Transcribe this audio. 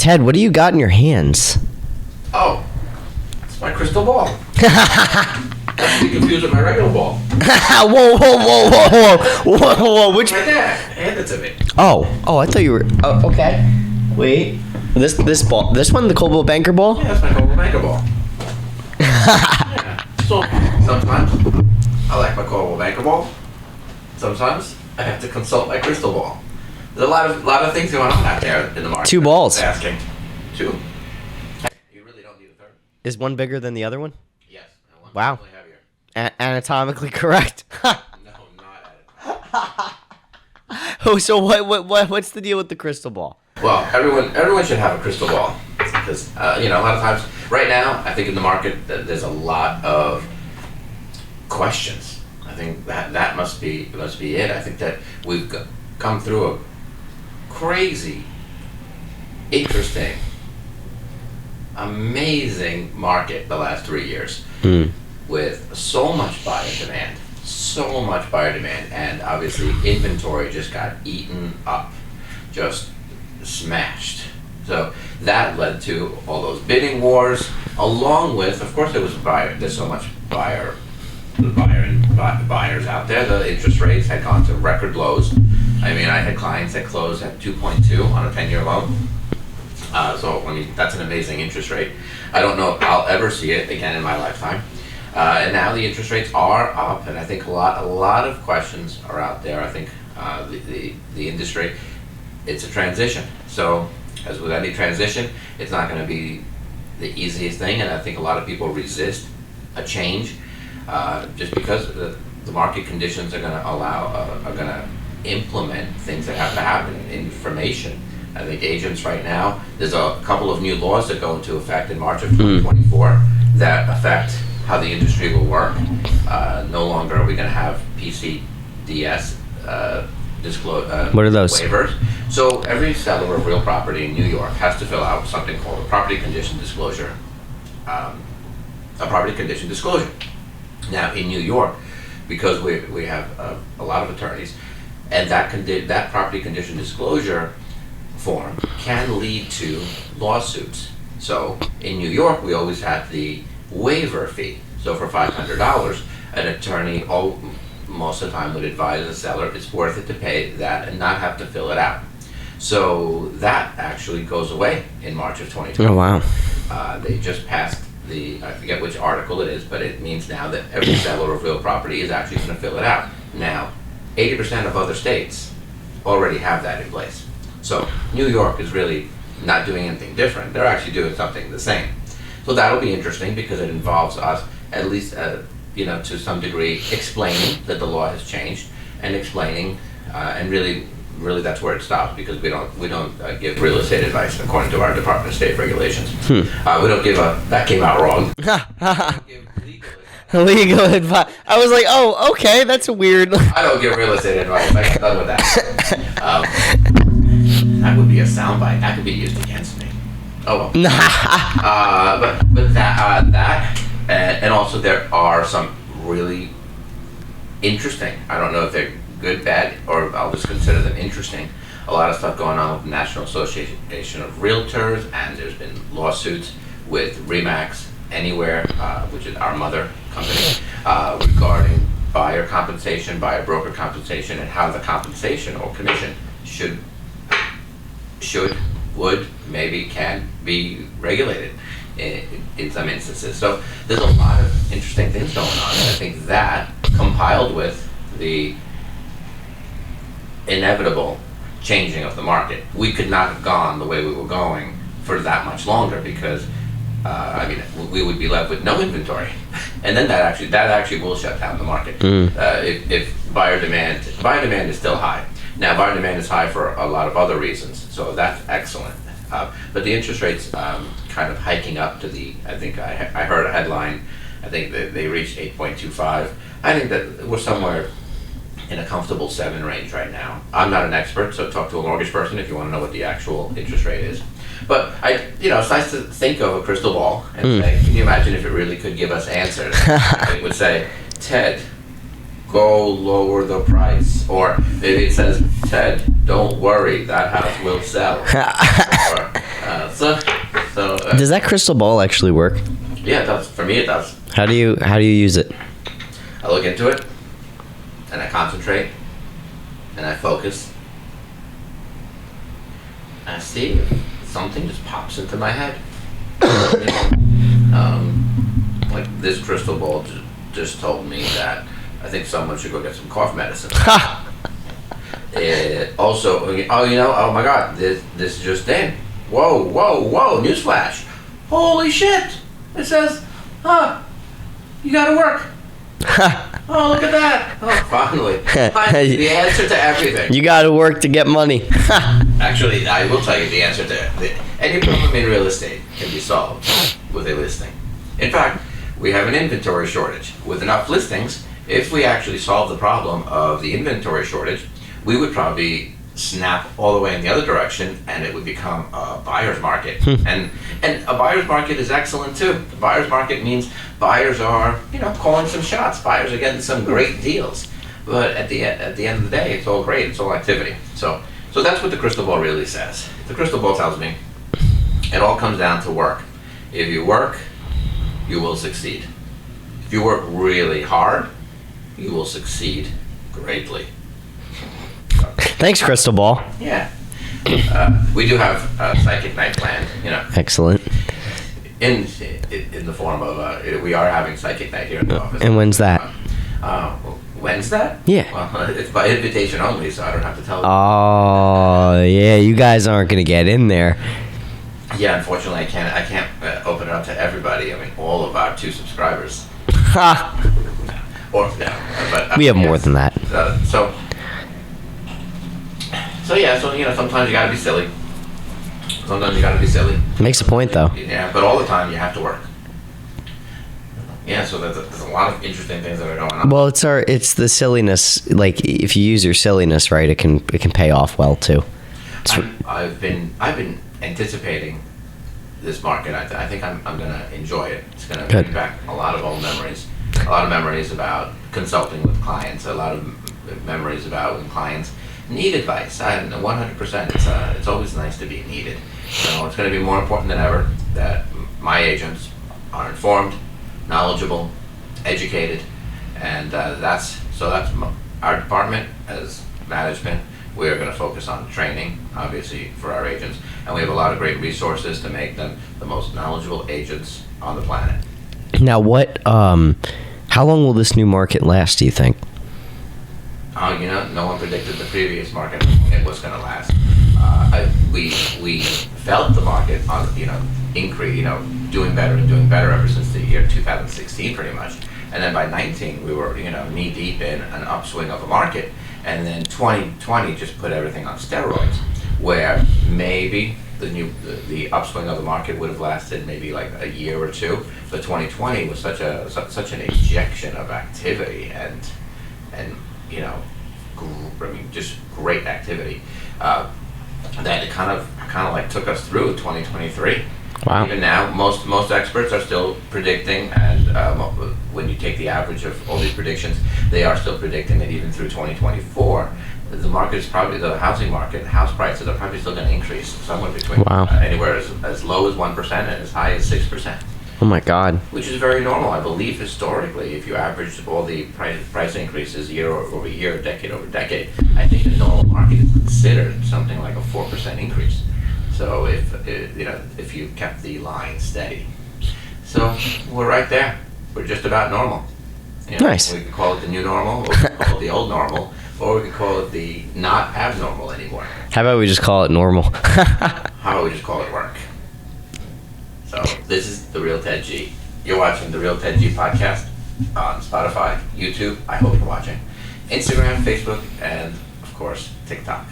Ted, what do you got in your hands? Oh, it's my crystal ball. Not to be confused with my regular ball. Whoa. Which? My dad handed it to me. Oh, I thought you were. Oh, okay. Wait. This ball. This one, the Coldwell Banker ball. Yeah, that's my Coldwell Banker ball. Yeah. So sometimes I like my Coldwell Banker ball. Sometimes I have to consult my crystal ball. There's a lot of things going on out there in the market. 2 balls. Asking. 2. You really don't need a third. Is one bigger than the other one? Yes. And one's Wow. definitely heavier. Anatomically correct. No, not at all. So what's the deal with the crystal ball? Well, everyone should have a crystal ball because a lot of times right now I think in the market there's a lot of questions. I think that must be it. I think that we've come through a crazy, interesting, amazing market the last 3 years with so much buyer demand, and obviously inventory just got eaten up, just smashed. So that led to all those bidding wars, along with, of course, there's so much buyers out there. The interest rates had gone to record lows. I mean, I had clients that closed at 2.2 on a 10-year loan. So I mean, that's an amazing interest rate. I don't know if I'll ever see it again in my lifetime. And now the interest rates are up, and I think a lot of questions are out there. I think the industry, it's a transition. So as with any transition, it's not going to be the easiest thing, and I think a lot of people resist a change just because the market conditions are going to implement things that have to happen. Information. I think agents right now, there's a couple of new laws that go into effect in March of 2024 that affect how the industry will work. No longer are we going to have PCDS what are those? waivers. So every seller of real property in New York has to fill out something called a property condition disclosure. Now in New York, because we have a lot of attorneys, and that property condition disclosure form can lead to lawsuits. So in New York, we always have the waiver fee. So for $500, an attorney most of the time would advise the seller it's worth it to pay that and not have to fill it out. So that actually goes away in March of 2020. Oh, wow. They just passed I forget which article it is, but it means now that every seller of real property is actually going to fill it out. Now, 80% of other states already have that in place. So New York is really not doing anything different. They're actually doing something the same. So that'll be interesting because it involves us at least, to some degree, explaining that the law has changed and explaining, and really that's where it stops because we don't give real estate advice according to our Department of State regulations. We don't give that came out wrong. We don't give legal advice. I was like, oh, okay, that's weird. I don't give real estate advice. I got done with that. That would be a soundbite. That could be used against me. Oh well. But that and also there are some really interesting. I don't know if they're good, bad, or I'll just consider them interesting. A lot of stuff going on with the National Association of Realtors, and there's been lawsuits with RE/MAX Anywhere, which is our mother company, regarding buyer compensation, buyer broker compensation, and how the compensation or commission would, maybe can be regulated in some instances. So there's a lot of interesting things going on, and I think that compiled with the inevitable changing of the market, we could not have gone the way we were going for that much longer because we would be left with no inventory, and then that actually will shut down the market. If buyer demand is still high. Now buyer demand is high for a lot of other reasons, so that's excellent. But the interest rates kind of hiking up to I think I heard a headline. I think that they reached 8.25. I think that we're somewhere in a comfortable 7 range right now. I'm not an expert, so talk to a mortgage person if you want to know what the actual interest rate is. But it's nice to think of a crystal ball and say, can you imagine if it really could give us answers? It would say, Ted, go lower the price. Or maybe it says, Ted, don't worry, that house will sell. Or Does that crystal ball actually work? Yeah, it does. For me, it does. How do you use it? I look into it, and I concentrate, and I focus. I see if something just pops into my head. Like this crystal ball just told me that I think someone should go get some cough medicine. Also, oh my God, this just in. Whoa, newsflash. Holy shit. It says, you gotta work. Oh, look at that. Oh, finally. The answer to everything. You gotta work to get money. Actually, I will tell you the answer to any problem in real estate can be solved with a listing. In fact, we have an inventory shortage. With enough listings, if we actually solve the problem of the inventory shortage, we would probably snap all the way in the other direction, and it would become a buyer's market. And a buyer's market is excellent too. The buyer's market means buyers are, calling some shots. Buyers are getting some great deals. But at the end of the day, it's all great. It's all activity. So that's what the crystal ball really says. The crystal ball tells me it all comes down to work. If you work, you will succeed. If you work really hard, you will succeed greatly. Thanks, crystal ball. Yeah. We do have a psychic night planned, Excellent. in the form of we are having psychic night here in the office. And when's that? When's that? Yeah. Well, it's by invitation only, so I don't have to tell you. Oh, yeah, you guys aren't gonna get in there. Yeah, unfortunately, I can't open it up to everybody. I mean, all of our 2 subscribers. Or but We have more than that. Sometimes you gotta be silly. Sometimes you gotta be silly. Makes a point, though. Yeah, but all the time you have to work. Yeah, so there's a lot of interesting things that are going on. Well, it's the silliness. Like, if you use your silliness right, it can pay off well too. I've been anticipating this market. I think I'm gonna enjoy it. It's gonna bring back a lot of old memories. A lot of memories about consulting with clients. A lot of memories about when clients need advice. 100%. It's always nice to be needed. So it's going to be more important than ever that my agents are informed, knowledgeable, educated, and that's our department as management. We are going to focus on training, obviously, for our agents, and we have a lot of great resources to make them the most knowledgeable agents on the planet. Now, how long will this new market last, do you think? No one predicted the previous market it was going to last. We felt the market on increase, doing better and doing better ever since the year 2016, pretty much. And then by 19, we were knee deep in an upswing of a market, and then 2020 just put everything on steroids, where maybe the upswing of the market would have lasted maybe like a year or 2, but 2020 was such an injection of activity and just great activity that it kind of like took us through 2023. Wow. Even now, most experts are still predicting, and when you take the average of all these predictions, they are still predicting that even through 2024, the market is probably, the housing market, house prices are probably still going to increase somewhere between anywhere as low as 1% and as high as 6%. Oh my God. Which is very normal, I believe, historically. If you average all the price increases year over year, decade over decade, I think the normal market is considered something like a 4% increase. So if you kept the line steady, so we're right there. We're just about normal. Nice. We could call it the new normal, or we could call it the old normal, or we could call it the not abnormal anymore. How about we just call it normal? How about we just call it work? So this is The Real Ted G. You're watching The Real Ted G podcast on Spotify, YouTube, I hope you're watching, Instagram, Facebook, and of course, TikTok.